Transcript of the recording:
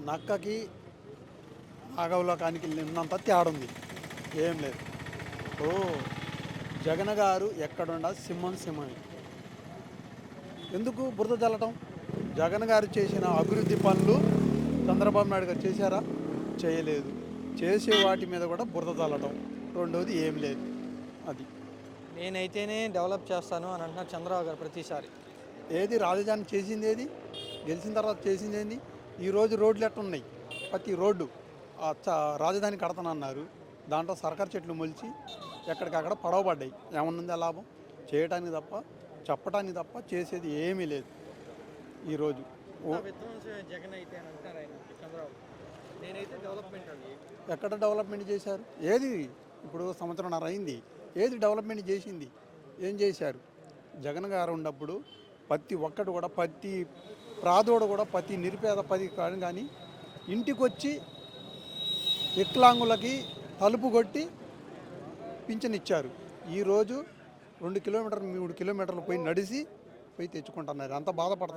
నక్కకి నాగవలోకానికి నిన్నంత తేడుంది. ఏం లేదు. ఓ జగన్ గారు ఎక్కడుండ సింహం సింహమే. ఎందుకు బురద జల్లటం? జగన్ గారు చేసిన అభివృద్ధి పనులు చంద్రబాబు నాయుడు గారు చేశారా? చేయలేదు. చేసే వాటి మీద కూడా బురద జల్లటం. రెండోది ఏం లేదు. అది నేనైతేనే డెవలప్ చేస్తాను అని అంటున్నారు చంద్రబాబు గారు ప్రతిసారి. ఏది రాజధాని చేసింది ఏది? గెలిచిన తర్వాత చేసింది ఏంది? ఈరోజు రోడ్లు ఎట్టున్నాయి? ప్రతి రోడ్డు రాజధాని కడతానన్నారు. దాంట్లో సర్కారు చెట్లు మొలిచి ఎక్కడికక్కడ పడవబడ్డాయి. ఏమన్నుందా లాభం? చేయటానికి తప్ప, చెప్పటానికి తప్ప చేసేది ఏమీ లేదు ఈరోజు. విధ్వంసమే జగన్ అయితే అని అంటున్నారు ఆయన చంద్రబాబు. నేనైతే డెవలప్మెంట్ అండి. ఎక్కడ డెవలప్మెంట్ చేశారు? ఏది? ఇప్పుడు సంవత్సరంన్నర అయింది. ఏది డెవలప్మెంట్ చేసింది? ఏం చేశారు? జగన్ గారు ఉన్నప్పుడు ప్రతి ఒక్కటి కూడా, ప్రతి ప్రాదోడు కూడా, ప్రతి నిరుపేద కానీ ఇంటికి వచ్చి వికలాంగులకి తలుపు కొట్టి పింఛన్ ఇచ్చారు. ఈరోజు 2 కిలోమీటర్లు 3 కిలోమీటర్లు పోయి నడిచి పోయి తెచ్చుకుంటున్నారు. అంత బాధపడుతున్నారు.